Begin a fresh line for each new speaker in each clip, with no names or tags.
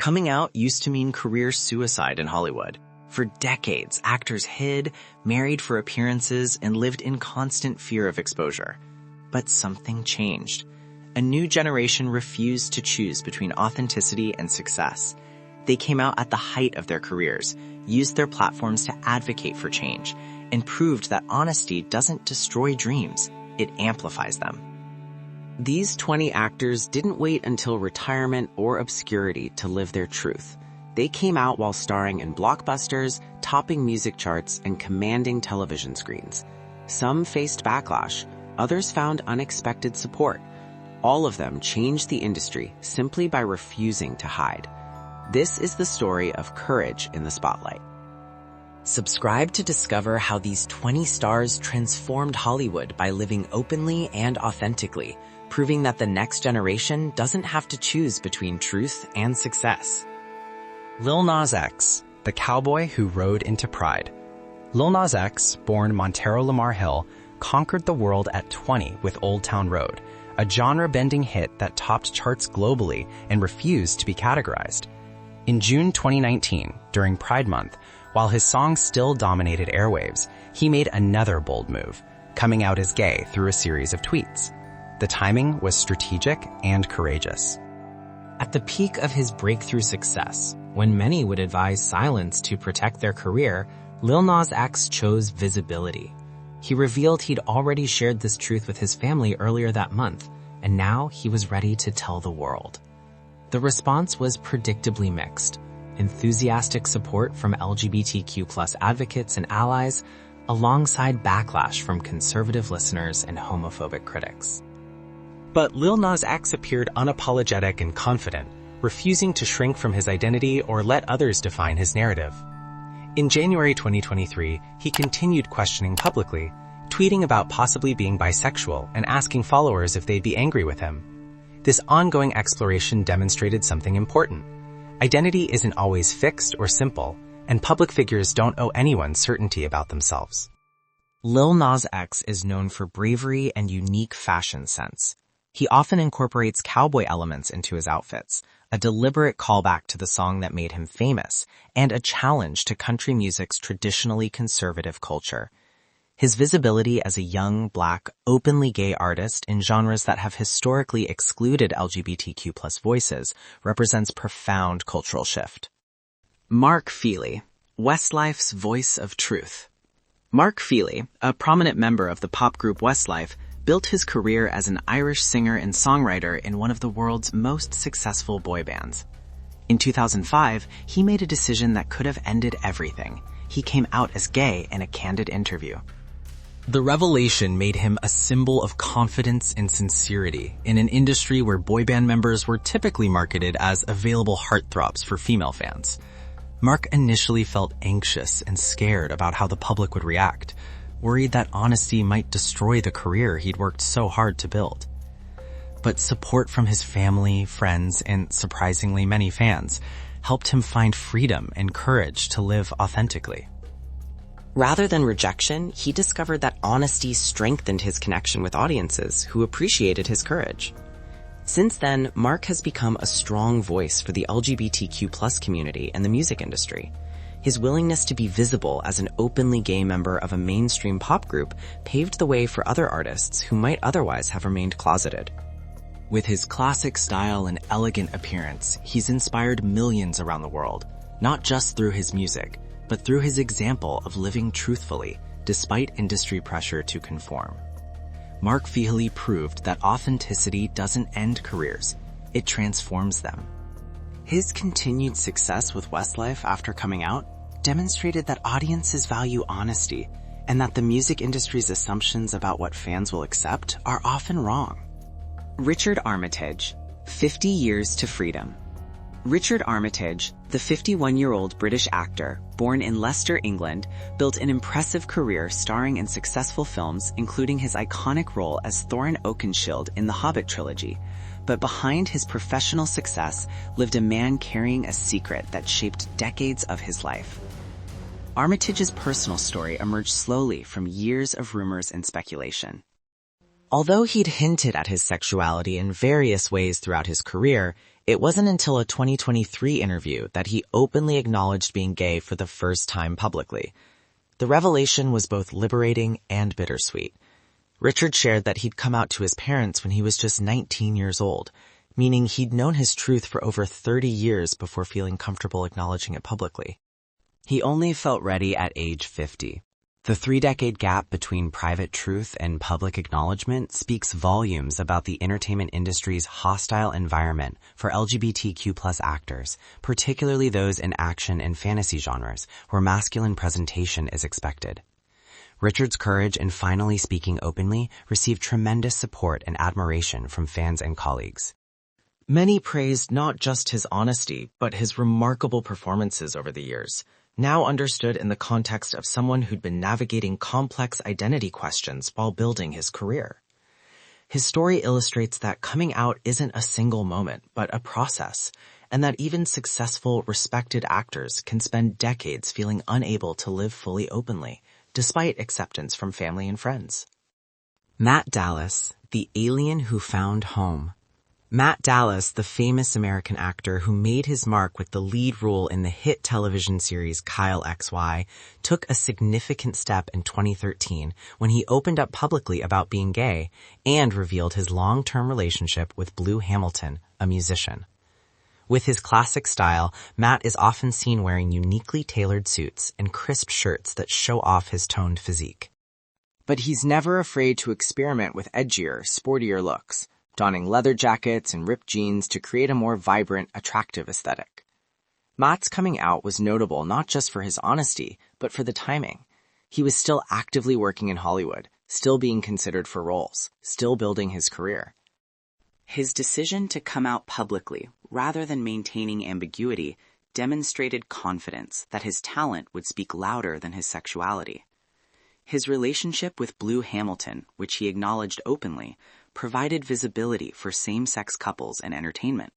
Coming out used to mean career suicide in Hollywood. For decades, actors hid, married for appearances, and lived in constant fear of exposure. But something changed. A new generation refused to choose between authenticity and success. They came out at the height of their careers, used their platforms to advocate for change, and proved that honesty doesn't destroy dreams, it amplifies them. These 20 actors didn't wait until retirement or obscurity to live their truth. They came out while starring in blockbusters, topping music charts, and commanding television screens. Some faced backlash, others found unexpected support. All of them changed the industry simply by refusing to hide. This is the story of courage in the spotlight. Subscribe to discover how these 20 stars transformed Hollywood by living openly and authentically, proving that the next generation doesn't have to choose between truth and success.
Lil Nas X, the cowboy who rode into pride. Lil Nas X, born Montero Lamar Hill, conquered the world at 20 with Old Town Road, a genre-bending hit that topped charts globally and refused to be categorized. In June 2019, during Pride Month, while his song still dominated airwaves, he made another bold move, coming out as gay through a series of tweets. The timing was strategic and courageous.
At the peak of his breakthrough success, when many would advise silence to protect their career, Lil Nas X chose visibility. He revealed he'd already shared this truth with his family earlier that month, and now he was ready to tell the world. The response was predictably mixed. Enthusiastic support from LGBTQ+ advocates and allies, alongside backlash from conservative listeners and homophobic critics.
But Lil Nas X appeared unapologetic and confident, refusing to shrink from his identity or let others define his narrative. In January 2023, he continued questioning publicly, tweeting about possibly being bisexual and asking followers if they'd be angry with him. This ongoing exploration demonstrated something important. Identity isn't always fixed or simple, and public figures don't owe anyone certainty about themselves.
Lil Nas X is known for bravery and unique fashion sense. He often incorporates cowboy elements into his outfits, a deliberate callback to the song that made him famous, and a challenge to country music's traditionally conservative culture. His visibility as a young, black, openly gay artist in genres that have historically excluded LGBTQ+ voices represents profound cultural shift. Mark Feehily, Westlife's voice of truth. Mark Feehily, a prominent member of the pop group Westlife, built his career as an Irish singer and songwriter in one of the world's most successful boy bands. In 2005, he made a decision that could have ended everything. He came out as gay in a candid interview. The revelation made him a symbol of confidence and sincerity in an industry where boy band members were typically marketed as available heartthrobs for female fans. Mark initially felt anxious and scared about how the public would react, worried that honesty might destroy the career he'd worked so hard to build. But support from his family, friends, and surprisingly many fans helped him find freedom and courage to live authentically. Rather than rejection, he discovered that honesty strengthened his connection with audiences who appreciated his courage. Since then, Mark has become a strong voice for the LGBTQ+ community and the music industry. His willingness to be visible as an openly gay member of a mainstream pop group paved the way for other artists who might otherwise have remained closeted. With his classic style and elegant appearance, he's inspired millions around the world, not just through his music, but through his example of living truthfully, despite industry pressure to conform. Mark Feehily proved that authenticity doesn't end careers, it transforms them. His continued success with Westlife after coming out demonstrated that audiences value honesty and that the music industry's assumptions about what fans will accept are often wrong. Richard Armitage, 50 Years to Freedom. Richard Armitage, the 51-year-old British actor, born in Leicester, England, built an impressive career starring in successful films, including his iconic role as Thorin Oakenshield in the Hobbit trilogy. But behind his professional success lived a man carrying a secret that shaped decades of his life. Armitage's personal story emerged slowly from years of rumors and speculation. Although he'd hinted at his sexuality in various ways throughout his career, It wasn't until a 2023 interview that he openly acknowledged being gay for the first time publicly. The revelation was both liberating and bittersweet. Richard shared that he'd come out to his parents when he was just 19 years old, meaning he'd known his truth for over 30 years before feeling comfortable acknowledging it publicly.
He only felt ready at age 50. The 3-decade gap between private truth and public acknowledgement speaks volumes about the entertainment industry's hostile environment for LGBTQ+ actors, particularly those in action and fantasy genres, where masculine presentation is expected. Richard's courage in finally speaking openly received tremendous support and admiration from fans and colleagues.
Many praised not just his honesty, but his remarkable performances over the years, now understood in the context of someone who'd been navigating complex identity questions while building his career. His story illustrates that coming out isn't a single moment, but a process, and that even successful, respected actors can spend decades feeling unable to live fully openly, despite acceptance from family and friends.
Matt Dallas, the alien who found home. Matt Dallas, the famous American actor who made his mark with the lead role in the hit television series Kyle XY, took a significant step in 2013 when he opened up publicly about being gay and revealed his long-term relationship with Blue Hamilton, a musician. With his classic style, Matt is often seen wearing uniquely tailored suits and crisp shirts that show off his toned physique.
But he's never afraid to experiment with edgier, sportier looks, donning leather jackets and ripped jeans to create a more vibrant, attractive aesthetic. Matt's coming out was notable not just for his honesty, but for the timing. He was still actively working in Hollywood, still being considered for roles, still building his career.
His decision to come out publicly, rather than maintaining ambiguity, demonstrated confidence that his talent would speak louder than his sexuality. His relationship with Blue Hamilton, which he acknowledged openly, provided visibility for same-sex couples in entertainment.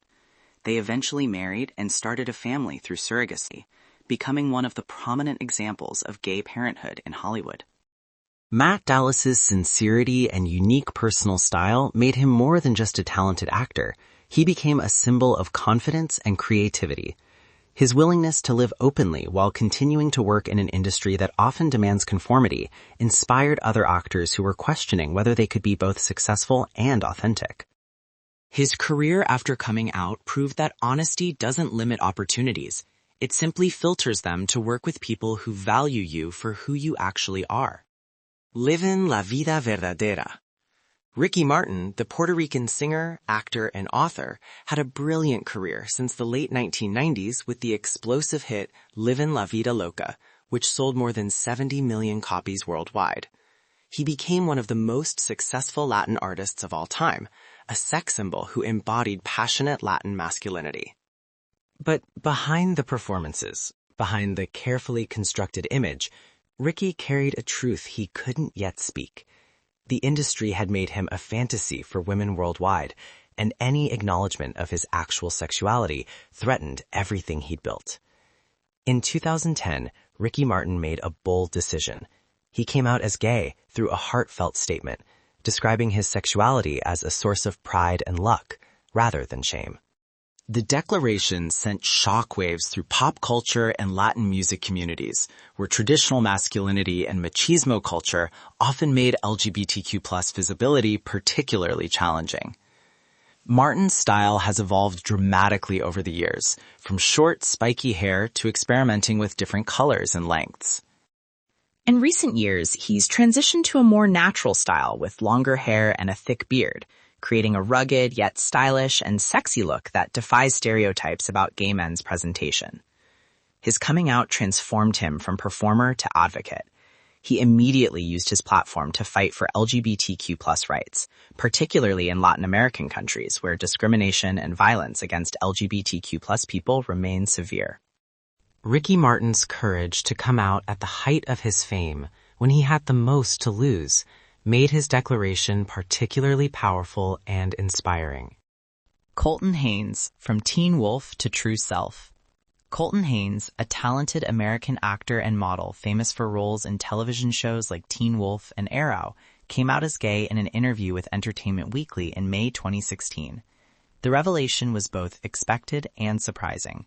They eventually married and started a family through surrogacy, becoming one of the prominent examples of gay parenthood in Hollywood.
Matt Dallas's sincerity and unique personal style made him more than just a talented actor. He became a symbol of confidence and creativity. His willingness to live openly while continuing to work in an industry that often demands conformity inspired other actors who were questioning whether they could be both successful and authentic. His career after coming out proved that honesty doesn't limit opportunities. It simply filters them to work with people who value you for who you actually are. Livin' la vida verdadera. Ricky Martin, the Puerto Rican singer, actor, and author, had a brilliant career since the late 1990s with the explosive hit Livin' La Vida Loca, which sold more than 70 million copies worldwide. He became one of the most successful Latin artists of all time, a sex symbol who embodied passionate Latin masculinity. But behind the performances, behind the carefully constructed image, Ricky carried a truth he couldn't yet speak. The industry had made him a fantasy for women worldwide, and any acknowledgement of his actual sexuality threatened everything he'd built. In 2010, Ricky Martin made a bold decision. He came out as gay through a heartfelt statement, describing his sexuality as a source of pride and luck, rather than shame. The declaration sent shockwaves through pop culture and Latin music communities, where traditional masculinity and machismo culture often made LGBTQ+ visibility particularly challenging. Martin's style has evolved dramatically over the years, from short, spiky hair to experimenting with different colors and lengths.
In recent years, he's transitioned to a more natural style with longer hair and a thick beard, creating a rugged yet stylish and sexy look that defies stereotypes about gay men's presentation. His coming out transformed him from performer to advocate. He immediately used his platform to fight for LGBTQ+ rights, particularly in Latin American countries where discrimination and violence against LGBTQ+ people remain severe.
Ricky Martin's courage to come out at the height of his fame, when he had the most to lose, made his declaration particularly powerful and inspiring.
Colton Haynes, From Teen Wolf to True Self. Colton Haynes, a talented American actor and model famous for roles in television shows like Teen Wolf and Arrow, came out as gay in an interview with Entertainment Weekly in May 2016.
The revelation was both expected and surprising.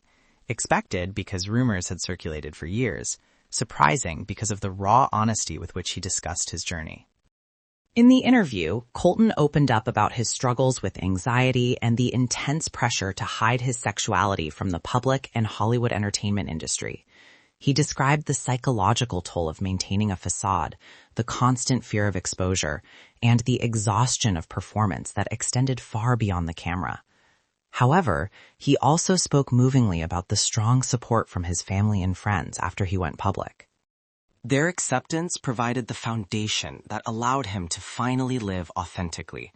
Expected because rumors had circulated for years, surprising because of the raw honesty with which he discussed his journey.
In the interview, Colton opened up about his struggles with anxiety and the intense pressure to hide his sexuality from the public and Hollywood entertainment industry. He described the psychological toll of maintaining a facade, the constant fear of exposure, and the exhaustion of performance that extended far beyond the camera. However, he also spoke movingly about the strong support from his family and friends after he went public.
Their acceptance provided the foundation that allowed him to finally live authentically.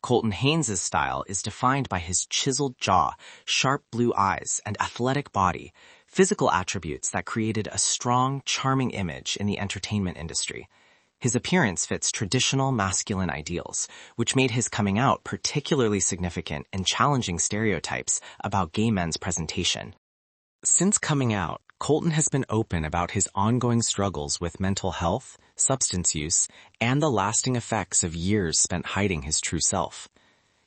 Colton Haynes' style is defined by his chiseled jaw, sharp blue eyes, and athletic body, physical attributes that created a strong, charming image in the entertainment industry. His appearance fits traditional masculine ideals, which made his coming out particularly significant in challenging stereotypes about gay men's presentation. Since coming out, Colton has been open about his ongoing struggles with mental health, substance use, and the lasting effects of years spent hiding his true self.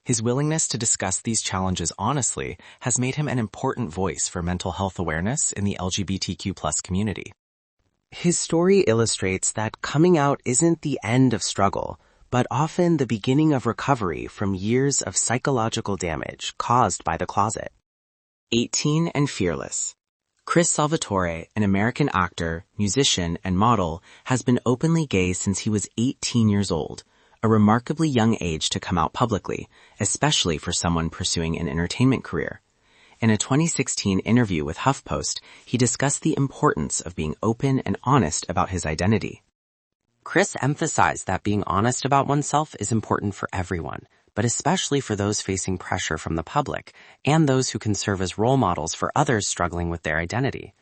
His willingness to discuss these challenges honestly has made him an important voice for mental health awareness in the LGBTQ+ community. His story illustrates that coming out isn't the end of struggle, but often the beginning of recovery from years of psychological damage caused by the closet. 18 and fearless. Chris Salvatore, an American actor, musician, and model, has been openly gay since he was 18 years old, a remarkably young age to come out publicly, especially for someone pursuing an entertainment career. In a 2016 interview with HuffPost, he discussed the importance of being open and honest about his identity. Chris emphasized that being honest about oneself is important for everyone, but especially for those facing pressure from the public and those who can serve as role models for others struggling with their identity.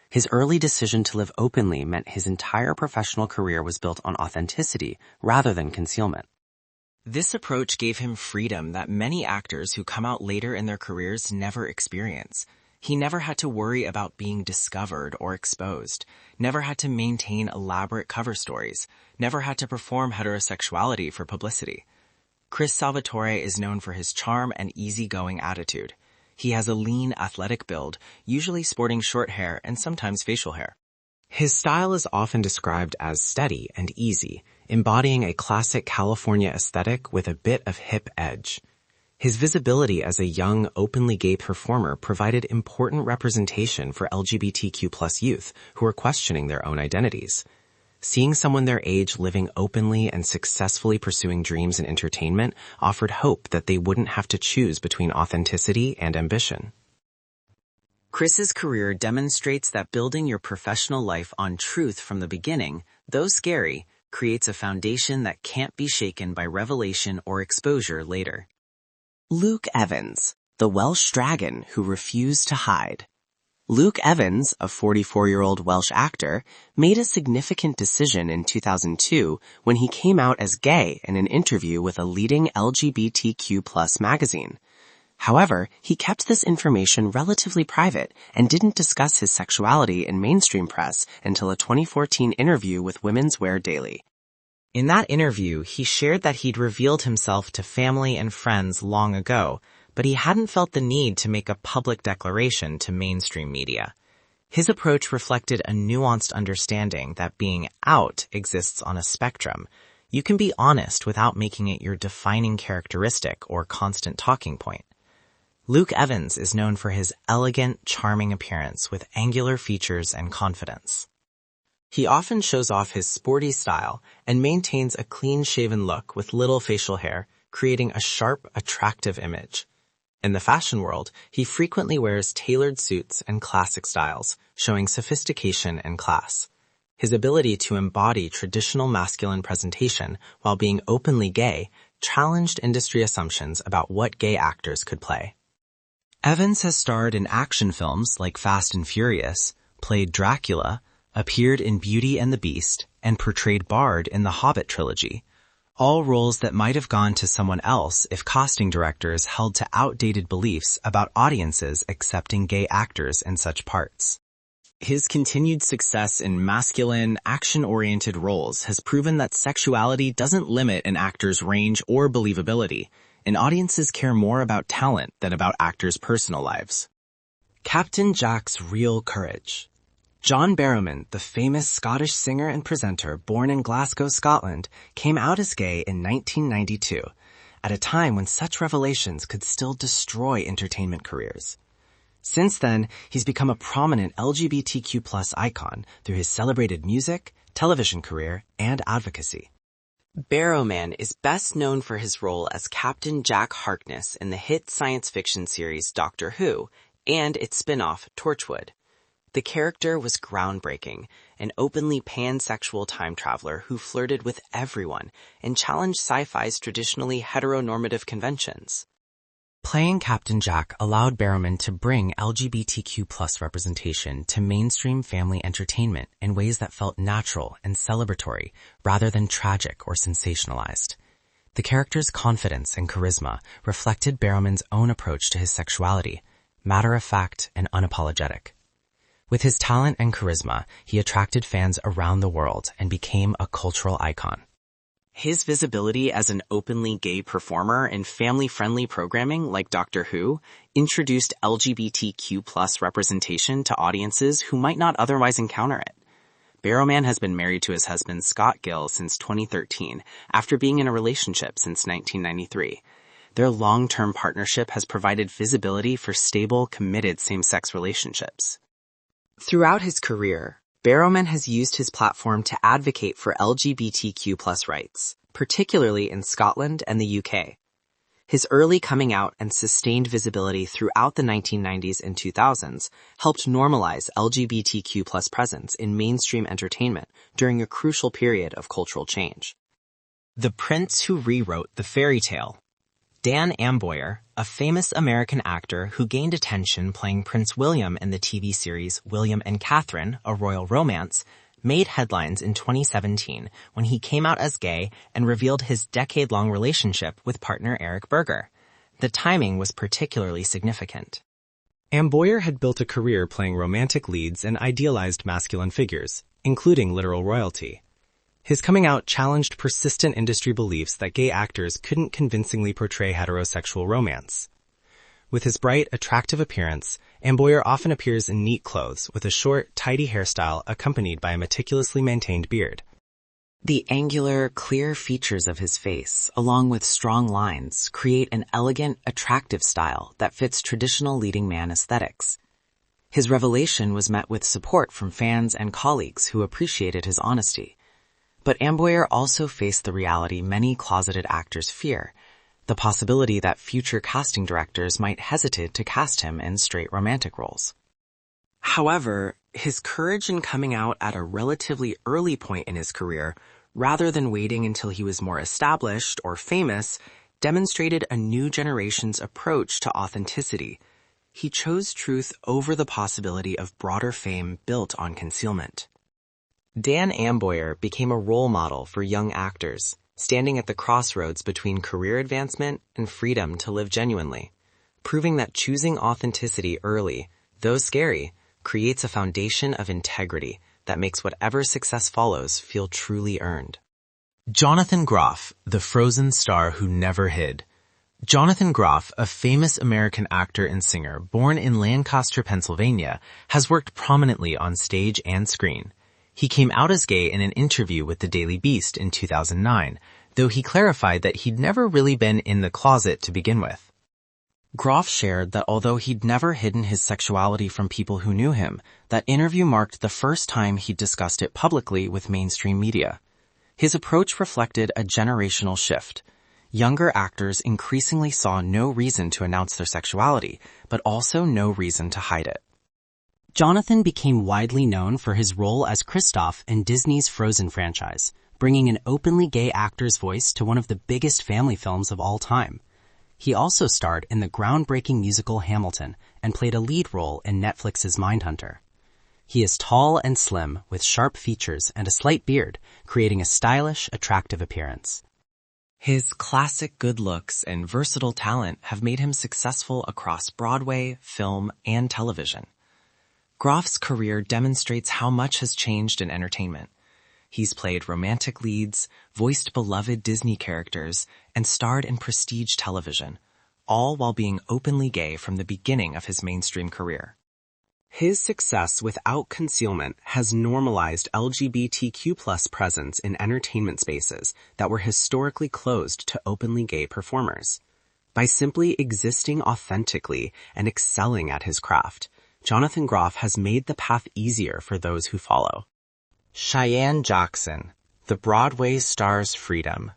His early decision to live openly meant his entire professional career was built on authenticity rather than concealment. This approach gave him freedom that many actors who come out later in their careers never experience. He never had to worry about being discovered or exposed, never had to maintain elaborate cover stories, never had to perform heterosexuality for publicity. Chris Salvatore is known for his charm and easygoing attitude. He has a lean, athletic build, usually sporting short hair and sometimes facial hair. His style is often described as steady and easy, embodying a classic California aesthetic with a bit of hip edge. His visibility as a young, openly gay performer provided important representation for LGBTQ+ youth who are questioning their own identities. Seeing someone their age living openly and successfully pursuing dreams in entertainment offered hope that they wouldn't have to choose between authenticity and ambition. Chris's career demonstrates that building your professional life on truth from the beginning, though scary, creates a foundation that can't be shaken by revelation or exposure later. Luke Evans, the Welsh dragon who refused to hide. Luke Evans, a 44-year-old Welsh actor, made a significant decision in 2002 when he came out as gay in an interview with a leading LGBTQ+ magazine. However, he kept this information relatively private and didn't discuss his sexuality in mainstream press until a 2014 interview with Women's Wear Daily. In that interview, he shared that he'd revealed himself to family and friends long ago, but he hadn't felt the need to make a public declaration to mainstream media. His approach reflected a nuanced understanding that being out exists on a spectrum. You can be honest without making it your defining characteristic or constant talking point. Luke Evans is known for his elegant, charming appearance with angular features and confidence. He often shows off his sporty style and maintains a clean-shaven look with little facial hair, creating a sharp, attractive image. In the fashion world, he frequently wears tailored suits and classic styles, showing sophistication and class. His ability to embody traditional masculine presentation while being openly gay challenged industry assumptions about what gay actors could play. Evans has starred in action films like Fast and Furious, played Dracula, appeared in Beauty and the Beast, and portrayed Bard in the Hobbit trilogy, all roles that might have gone to someone else if casting directors held to outdated beliefs about audiences accepting gay actors in such parts. His continued success in masculine, action-oriented roles has proven that sexuality doesn't limit an actor's range or believability.
and audiences care more about talent than about actors' personal lives.
Captain Jack's real courage. John Barrowman, the famous Scottish singer and presenter born in Glasgow, Scotland, came out as gay in 1992, at a time when such revelations could still destroy entertainment careers. Since then, he's become a prominent LGBTQ+ icon through his celebrated music, television career, and advocacy.
Barrowman is best known for his role as Captain Jack Harkness in the hit science fiction series Doctor Who and its spin-off Torchwood. The character was groundbreaking, an openly pansexual time traveler who flirted with everyone and challenged sci-fi's traditionally heteronormative conventions.
Playing Captain Jack allowed Barrowman to bring LGBTQ+ representation to mainstream family entertainment in ways that felt natural and celebratory rather than tragic or sensationalized. The character's confidence and charisma reflected Barrowman's own approach to his sexuality, matter-of-fact and unapologetic. With his talent and charisma, he attracted fans around the world and became a cultural icon.
His visibility as an openly gay performer in family-friendly programming like Doctor Who introduced LGBTQ+ representation to audiences who might not otherwise encounter it. Barrowman has been married to his husband Scott Gill since 2013, after being in a relationship since 1993. Their long-term partnership has provided visibility for stable, committed same-sex relationships. Throughout his career, Barrowman has used his platform to advocate for LGBTQ+ rights, particularly in Scotland and the UK. His early coming out and sustained visibility throughout the 1990s and 2000s helped normalize LGBTQ+ presence in mainstream entertainment during a crucial period of cultural change.
The Prince Who Rewrote the Fairy Tale. Dan Amboyer, a famous American actor who gained attention playing Prince William in the TV series William and Catherine, A Royal Romance, made headlines in 2017 when he came out as gay and revealed his decade-long relationship with partner Eric Berger. The timing was particularly significant.
Amboyer had built a career playing romantic leads and idealized masculine figures, including literal royalty. His coming out challenged persistent industry beliefs that gay actors couldn't convincingly portray heterosexual romance. With his bright, attractive appearance, Amboyer often appears in neat clothes with a short, tidy hairstyle accompanied by a meticulously maintained beard.
The angular, clear features of his face, along with strong lines, create an elegant, attractive style that fits traditional leading man aesthetics. His revelation was met with support from fans and colleagues who appreciated his honesty. But Amboyer also faced the reality many closeted actors fear, the possibility that future casting directors might hesitate to cast him in straight romantic roles. However, his courage in coming out at a relatively early point in his career, rather than waiting until he was more established or famous, demonstrated a new generation's approach to authenticity. He chose truth over the possibility of broader fame built on concealment. Dan Amboyer became a role model for young actors, standing at the crossroads between career advancement and freedom to live genuinely, proving that choosing authenticity early, though scary, creates a foundation of integrity that makes whatever success follows feel truly earned.
Jonathan Groff, the frozen star who never hid. Jonathan Groff, a famous American actor and singer born in Lancaster, Pennsylvania, has worked prominently on stage and screen. He came out as gay in an interview with the Daily Beast in 2009, though he clarified that he'd never really been in the closet to begin with.
Groff shared that although he'd never hidden his sexuality from people who knew him, that interview marked the first time he'd discussed it publicly with mainstream media. His approach reflected a generational shift. Younger actors increasingly saw no reason to announce their sexuality, but also no reason to hide it.
Jonathan became widely known for his role as Kristoff in Disney's Frozen franchise, bringing an openly gay actor's voice to one of the biggest family films of all time. He also starred in the groundbreaking musical Hamilton and played a lead role in Netflix's Mindhunter. He is tall and slim, with sharp features and a slight beard, creating a stylish, attractive appearance.
His classic good looks and versatile talent have made him successful across Broadway, film, and television. Groff's career demonstrates how much has changed in entertainment.
He's played romantic leads, voiced beloved Disney characters, and starred in prestige television, all while being openly gay from the beginning of his mainstream career. His success without concealment has normalized LGBTQ+ presence in entertainment spaces that were historically closed to openly gay performers. By simply existing authentically and excelling at his craft, Jonathan Groff has made the path easier for those who follow. Cheyenne Jackson, the Broadway star's freedom.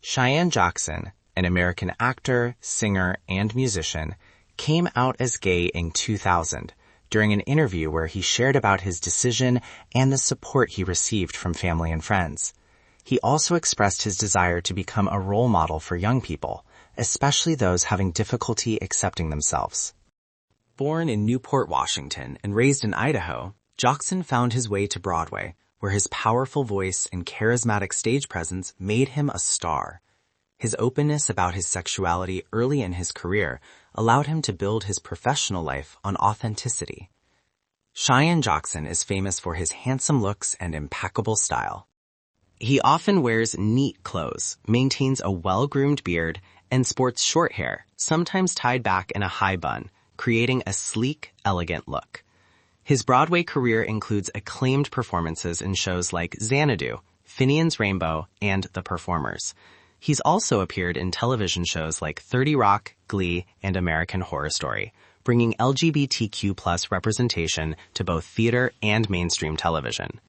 Cheyenne Jackson, an American actor, singer, and musician, came out as gay in 2000 during an interview where he shared about his decision and the support he received from family and friends. He also expressed his desire to become a role model for young people, especially those having difficulty accepting themselves. Born in Newport, Washington, and raised in Idaho, Jackson found his way to Broadway, where his powerful voice and charismatic stage presence made him a star. His openness about his sexuality early in his career allowed him to build his professional life on authenticity. Cheyenne Jackson is famous for his handsome looks and impeccable style. He often wears neat clothes, maintains a well-groomed beard, and sports short hair, sometimes tied back in a high bun, creating a sleek, elegant look. His Broadway career includes acclaimed performances in shows like Xanadu, Finian's Rainbow, and The Performers. He's also appeared in television shows like 30 Rock, Glee, and American Horror Story, bringing LGBTQ+ representation to both theater and mainstream television.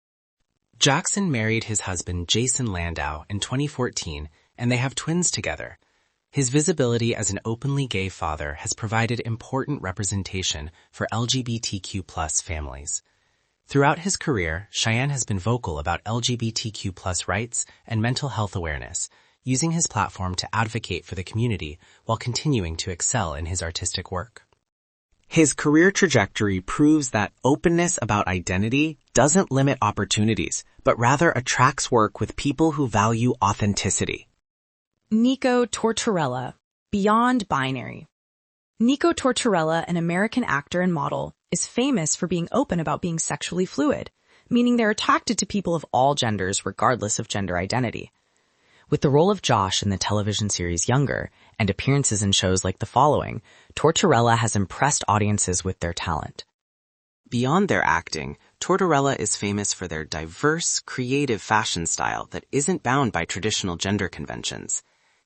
Jackson married his husband Jason Landau in 2014, and they have twins together. His visibility as an openly gay father has provided important representation for LGBTQ+ families. Throughout his career, Cheyenne has been vocal about LGBTQ+ rights and mental health awareness, using his platform to advocate for the community while continuing to excel in his artistic work. His career trajectory proves that openness about identity doesn't limit opportunities, but rather attracts work with people who value authenticity.
Nico Tortorella, Beyond Binary. Nico Tortorella, an American actor and model, is famous for being open about being sexually fluid, meaning they're attracted to people of all genders regardless of gender identity. With the role of Josh in the television series Younger and appearances in shows like The Following, Tortorella has impressed audiences with their talent.
Beyond their acting, Tortorella is famous for their diverse, creative fashion style that isn't bound by traditional gender conventions.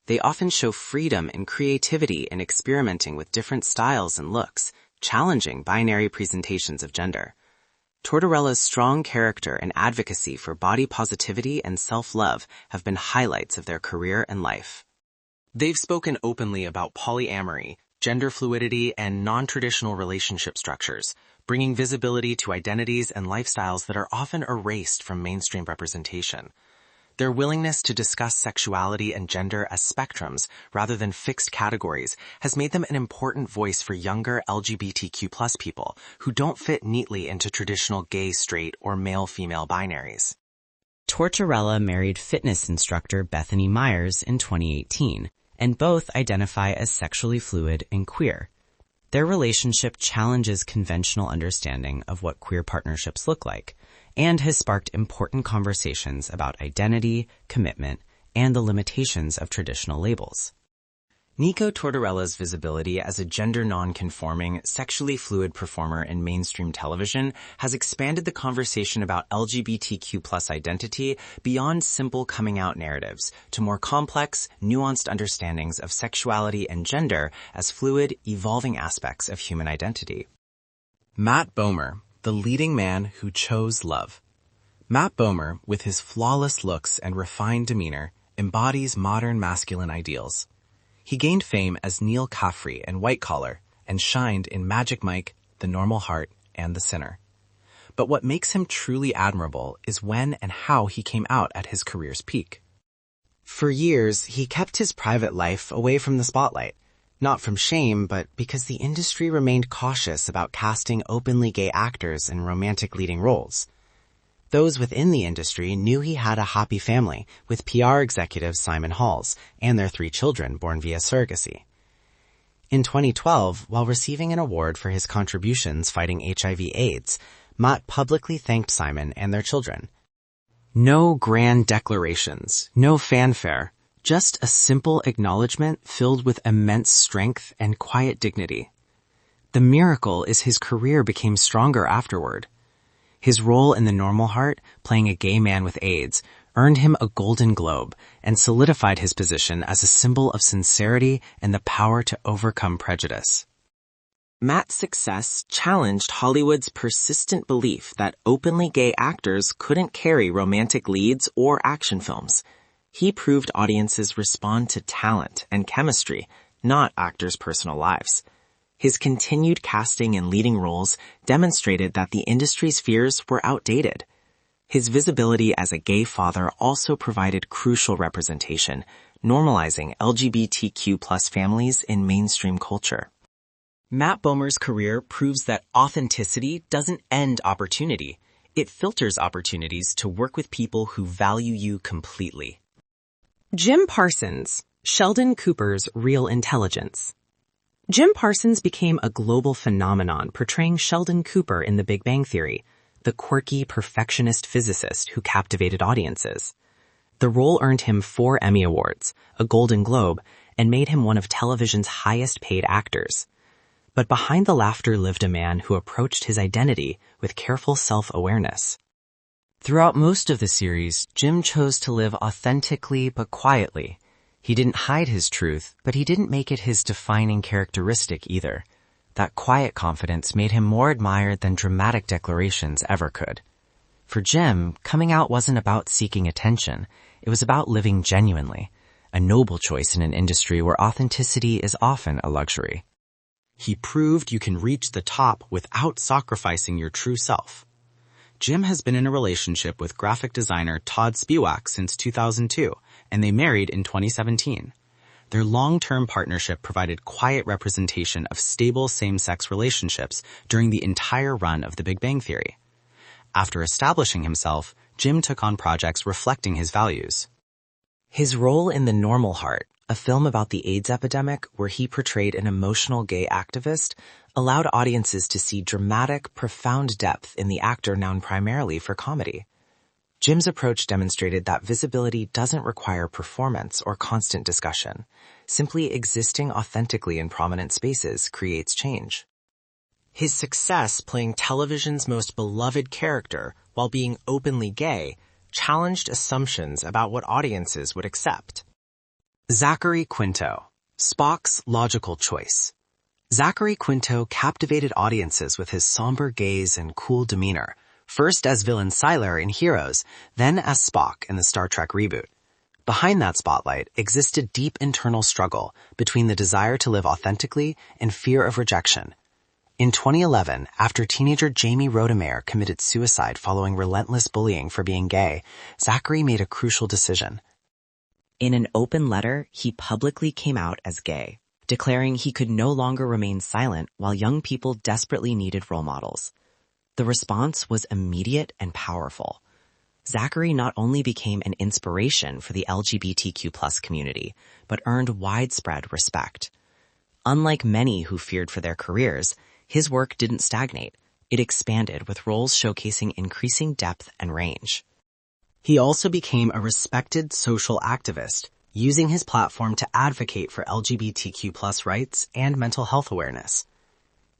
They often show freedom and creativity in experimenting with different styles and looks, challenging binary presentations of gender. Tortorella's strong character and advocacy for body positivity and self-love have been highlights of their career and life. They've spoken openly about polyamory, gender fluidity, and non-traditional relationship structures, bringing visibility to identities and lifestyles that are often erased from mainstream representation. Their willingness to discuss sexuality and gender as spectrums rather than fixed categories has made them an important voice for younger LGBTQ+ people who don't fit neatly into traditional gay, straight, or male-female binaries.
Tortorella married fitness instructor Bethany Myers in 2018, and both identify as sexually fluid and queer. Their relationship challenges conventional understanding of what queer partnerships look like, and has sparked important conversations about identity, commitment, and the limitations of traditional labels.
Nico Tortorella's visibility as a gender non-conforming, sexually fluid performer in mainstream television has expanded the conversation about LGBTQ+ identity beyond simple coming-out narratives to more complex, nuanced understandings of sexuality and gender as fluid, evolving aspects of human identity. Matt Bomer, the leading man who chose love. Matt Bomer, with his flawless looks and refined demeanor, embodies modern masculine ideals. He gained fame as Neil Caffrey in White Collar and shined in Magic Mike, The Normal Heart, and The Sinner. But what makes him truly admirable is when and how he came out at his career's peak.
For years, he kept his private life away from the spotlight, not from shame, but because the industry remained cautious about casting openly gay actors in romantic leading roles. Those within the industry knew he had a happy family with PR executive Simon Halls and their 3 children born via surrogacy. In 2012, while receiving an award for his contributions fighting HIV/AIDS, Matt publicly thanked Simon and their children.
No grand declarations, no fanfare, just a simple acknowledgement filled with immense strength and quiet dignity. The miracle is his career became stronger afterward. His role in The Normal Heart, playing a gay man with AIDS, earned him a Golden Globe and solidified his position as a symbol of sincerity and the power to overcome prejudice.
Matt's success challenged Hollywood's persistent belief that openly gay actors couldn't carry romantic leads or action films. He proved audiences respond to talent and chemistry, not actors' personal lives. His continued casting in leading roles demonstrated that the industry's fears were outdated. His visibility as a gay father also provided crucial representation, normalizing LGBTQ+ families in mainstream culture.
Matt Bomer's career proves that authenticity doesn't end opportunity. It filters opportunities to work with people who value you completely.
Jim Parsons, Sheldon Cooper's real intelligence. Jim Parsons became a global phenomenon portraying Sheldon Cooper in The Big Bang Theory, the quirky, perfectionist physicist who captivated audiences. The role earned him 4 Emmy Awards, a Golden Globe, and made him one of television's highest-paid actors. But behind the laughter lived a man who approached his identity with careful self-awareness.
Throughout most of the series, Jim chose to live authentically but quietly. He didn't hide his truth, but he didn't make it his defining characteristic either. That quiet confidence made him more admired than dramatic declarations ever could. For Jim, coming out wasn't about seeking attention. It was about living genuinely, a noble choice in an industry where authenticity is often a luxury.
He proved you can reach the top without sacrificing your true self. Jim has been in a relationship with graphic designer Todd Spiewak since 2002, and they married in 2017. Their long-term partnership provided quiet representation of stable same-sex relationships during the entire run of The Big Bang Theory. After establishing himself, Jim took on projects reflecting his values.
His role in The Normal Heart, a film about the AIDS epidemic where he portrayed an emotional gay activist, allowed audiences to see dramatic, profound depth in the actor known primarily for comedy. Jim's approach demonstrated that visibility doesn't require performance or constant discussion. Simply existing authentically in prominent spaces creates change. His success playing television's most beloved character while being openly gay challenged assumptions about what audiences would accept.
Zachary Quinto, Spock's logical choice. Zachary Quinto captivated audiences with his somber gaze and cool demeanor, first as villain Sylar in Heroes, then as Spock in the Star Trek reboot. Behind that spotlight existed deep internal struggle between the desire to live authentically and fear of rejection. In 2011, after teenager Jamie Rodemayer committed suicide following relentless bullying for being gay, Zachary made a crucial decision.
In an open letter, he publicly came out as gay, declaring he could no longer remain silent while young people desperately needed role models. The response was immediate and powerful. Zachary not only became an inspiration for the LGBTQ+ community, but earned widespread respect. Unlike many who feared for their careers, his work didn't stagnate. It expanded with roles showcasing increasing depth and range.
He also became a respected social activist, using his platform to advocate for LGBTQ+ rights and mental health awareness.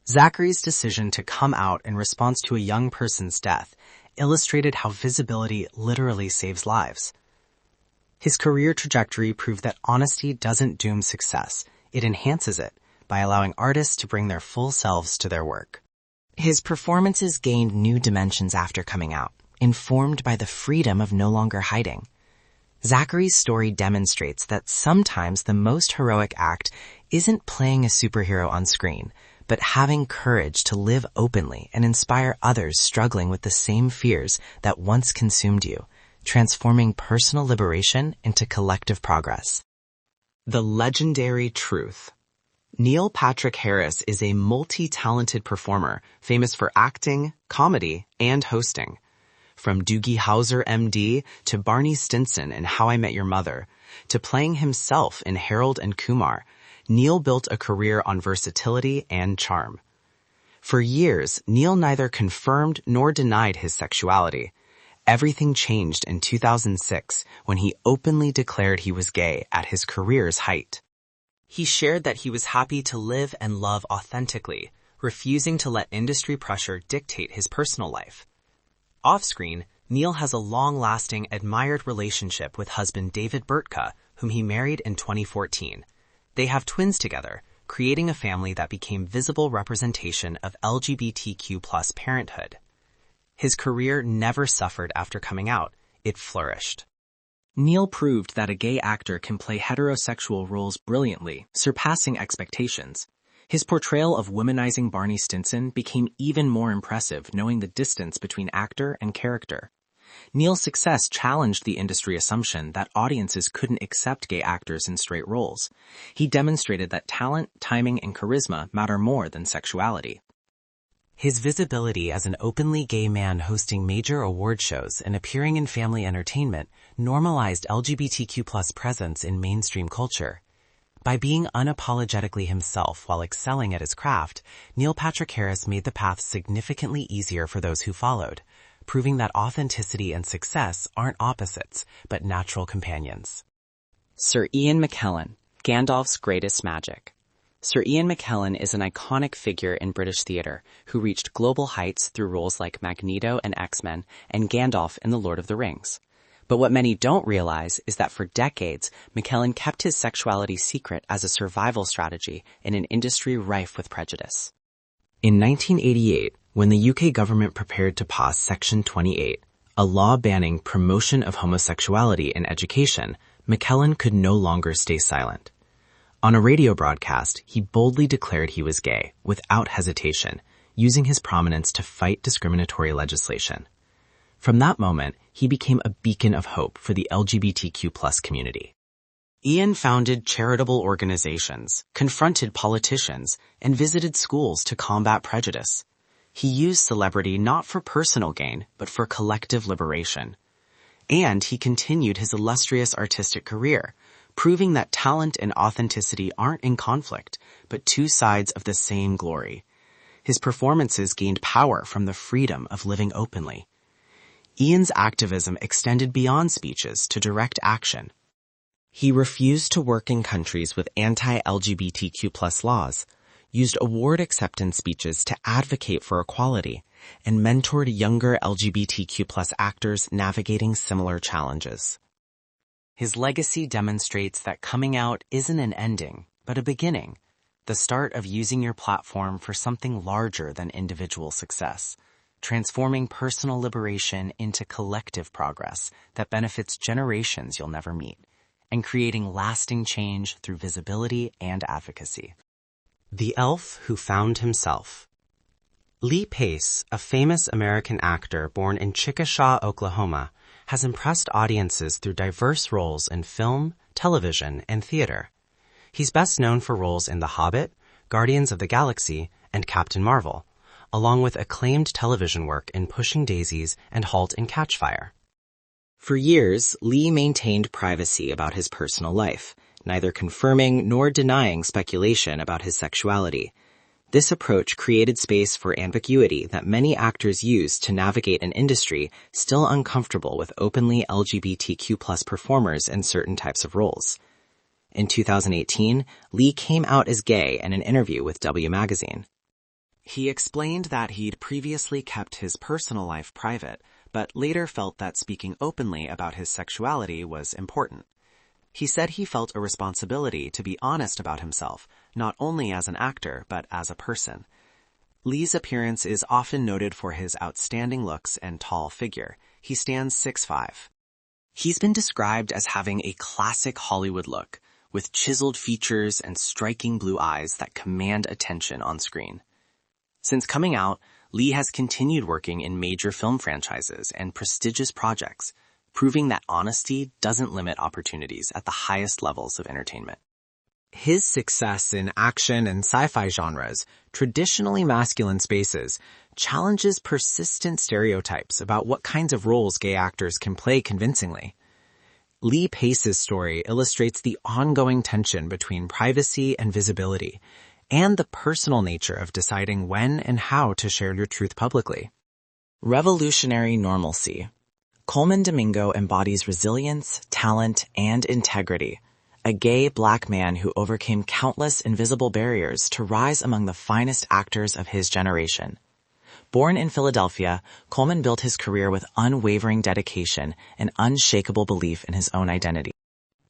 Zachary's decision to come out in response to a young person's death illustrated how visibility literally saves lives. His career trajectory proved that honesty doesn't doom success, it enhances it by allowing artists to bring their full selves to their work.
His performances gained new dimensions after coming out, informed by the freedom of no longer hiding. Zachary's story demonstrates that sometimes the most heroic act isn't playing a superhero on screen, but having courage to live openly and inspire others struggling with the same fears that once consumed you, transforming personal liberation into collective progress.
The legendary truth. Neil Patrick Harris is a multi-talented performer famous for acting, comedy, and hosting. From Doogie Howser, MD, to Barney Stinson in How I Met Your Mother, to playing himself in Harold and Kumar, Neil built a career on versatility and charm. For years, Neil neither confirmed nor denied his sexuality.
Everything changed in 2006 when he openly declared he was gay at his career's height. He shared that he was happy to live and love authentically, refusing to let industry pressure dictate his personal life. Off-screen, Neil has a long-lasting, admired relationship with husband David Burtka, whom he married in 2014. They have twins together, creating a family that became visible representation of LGBTQ+ parenthood. His career never suffered after coming out. It flourished. Neil proved that a gay actor can play heterosexual roles brilliantly, surpassing expectations. His portrayal of womanizing Barney Stinson became even more impressive knowing the distance between actor and character. Neil's success challenged the industry assumption that audiences couldn't accept gay actors in straight roles. He demonstrated that talent, timing, and charisma matter more than sexuality. His visibility as an openly gay man hosting major award shows and appearing in family entertainment normalized LGBTQ+ presence in mainstream culture. By being unapologetically himself while excelling at his craft, Neil Patrick Harris made the path significantly easier for those who followed, proving that authenticity and success aren't opposites, but natural companions.
Sir Ian McKellen, Gandalf's greatest magic. Sir Ian McKellen is an iconic figure in British theatre who reached global heights through roles like Magneto in X-Men and Gandalf in The Lord of the Rings. But what many don't realize is that for decades, McKellen kept his sexuality secret as a survival strategy in an industry rife with prejudice. In 1988, when the UK government prepared to pass Section 28, a law banning promotion of homosexuality in education, McKellen could no longer stay silent. On a radio broadcast, he boldly declared he was gay, without hesitation, using his prominence to fight discriminatory legislation. From that moment, he became a beacon of hope for the LGBTQ+ community. Ian founded charitable organizations, confronted politicians, and visited schools to combat prejudice. He used celebrity not for personal gain, but for collective liberation. And he continued his illustrious artistic career, proving that talent and authenticity aren't in conflict, but two sides of the same glory. His performances gained power from the freedom of living openly. Ian's activism extended beyond speeches to direct action. He refused to work in countries with anti-LGBTQ+ laws, used award acceptance speeches to advocate for equality, and mentored younger LGBTQ+ actors navigating similar challenges. His legacy demonstrates that coming out isn't an ending, but a beginning, the start of using your platform for something larger than individual success, transforming personal liberation into collective progress that benefits generations you'll never meet, and creating lasting change through visibility and advocacy. The Elf Who Found Himself. Lee Pace, a famous American actor born in Chickasha, Oklahoma, has impressed audiences through diverse roles in film, television, and theater. He's best known for roles in The Hobbit, Guardians of the Galaxy, and Captain Marvel, along with acclaimed television work in Pushing Daisies and Halt and Catch Fire. For years, Lee maintained privacy about his personal life, neither confirming nor denying speculation about his sexuality. This approach created space for ambiguity that many actors use to navigate an industry still uncomfortable with openly LGBTQ+ performers in certain types of roles. In 2018, Lee came out as gay in an interview with W Magazine. He explained that he'd previously kept his personal life private, but later felt that speaking openly about his sexuality was important. He said he felt a responsibility to be honest about himself, not only as an actor, but as a person. Lee's appearance is often noted for his outstanding looks and tall figure. He stands 6'5". He's been described as having a classic Hollywood look, with chiseled features and striking blue eyes that command attention on screen. Since coming out, Lee has continued working in major film franchises and prestigious projects, proving that honesty doesn't limit opportunities at the highest levels of entertainment. His success in action and sci-fi genres, traditionally masculine spaces, challenges persistent stereotypes about what kinds of roles gay actors can play convincingly. Lee Pace's story illustrates the ongoing tension between privacy and visibility, and the personal nature of deciding when and how to share your truth publicly. Revolutionary normalcy. Colman Domingo embodies resilience, talent, and integrity. A gay black man who overcame countless invisible barriers to rise among the finest actors of his generation. Born in Philadelphia, Colman built his career with unwavering dedication and unshakable belief in his own identity.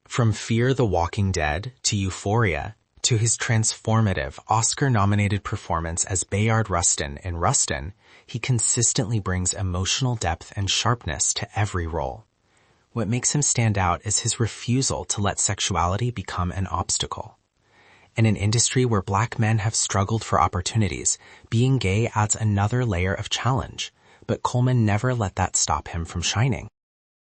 From Fear the Walking Dead to Euphoria to his transformative Oscar-nominated performance as Bayard Rustin in Rustin, he consistently brings emotional depth and sharpness to every role. What makes him stand out is his refusal to let sexuality become an obstacle. In an industry where black men have struggled for opportunities, being gay adds another layer of challenge, but Colman never let that stop him from shining.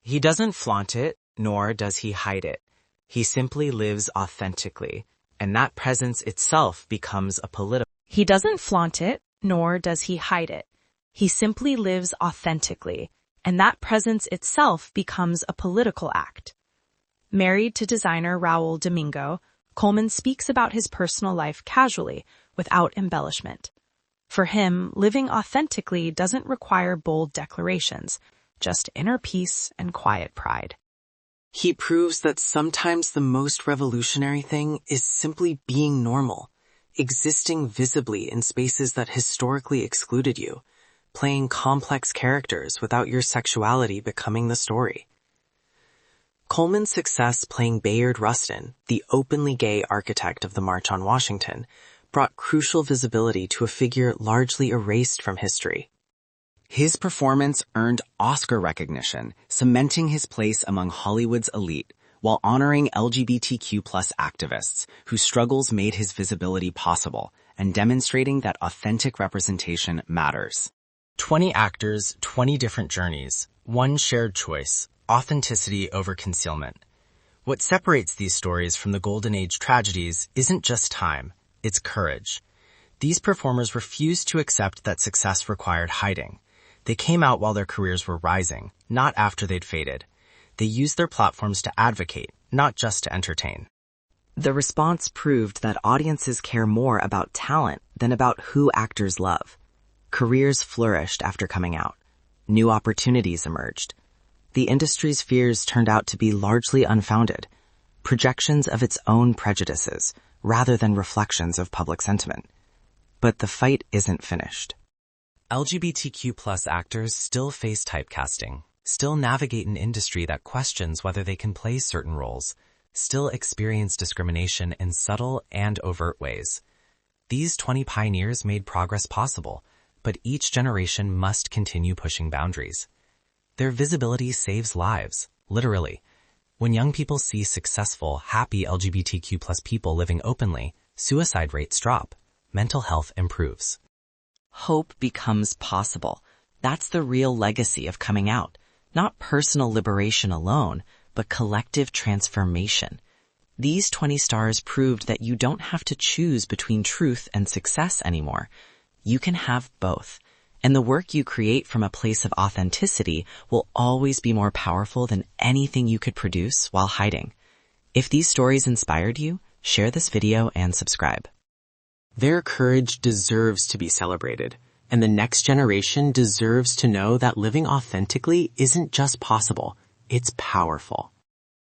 He doesn't flaunt it, nor does he hide it. He simply lives authentically, and that presence itself becomes a political.
He doesn't flaunt it, nor does he hide it. He simply lives authentically, and that presence itself becomes a political act. Married to designer Raul Domingo, Colman speaks about his personal life casually, without embellishment. For him, living authentically doesn't require bold declarations, just inner peace and quiet pride.
He proves that sometimes the most revolutionary thing is simply being normal, existing visibly in spaces that historically excluded you, playing complex characters without your sexuality becoming the story. Colman's success playing Bayard Rustin, the openly gay architect of the March on Washington, brought crucial visibility to a figure largely erased from history. His performance earned Oscar recognition, cementing his place among Hollywood's elite, while honoring LGBTQ+ activists whose struggles made his visibility possible and demonstrating that authentic representation matters.
20 actors, 20 different journeys, one shared choice, authenticity over concealment. What separates these stories from the Golden Age tragedies isn't just time, it's courage. These performers refused to accept that success required hiding. They came out while their careers were rising, not after they'd faded. They used their platforms to advocate, not just to entertain.
The response proved that audiences care more about talent than about who actors love. Careers flourished after coming out. New opportunities emerged. The industry's fears turned out to be largely unfounded, projections of its own prejudices, rather than reflections of public sentiment. But the fight isn't finished.
LGBTQ+ actors still face typecasting, still navigate an industry that questions whether they can play certain roles, still experience discrimination in subtle and overt ways. These 20 pioneers made progress possible, but each generation must continue pushing boundaries. Their visibility saves lives, literally. When young people see successful, happy LGBTQ+ people living openly, suicide rates drop, mental health improves.
Hope becomes possible. That's the real legacy of coming out. Not personal liberation alone, but collective transformation. These 20 stars proved that you don't have to choose between truth and success anymore. You can have both. And the work you create from a place of authenticity will always be more powerful than anything you could produce while hiding. If these stories inspired you, share this video and subscribe. Their courage deserves to be celebrated, and the next generation deserves to know that living authentically isn't just possible, it's powerful.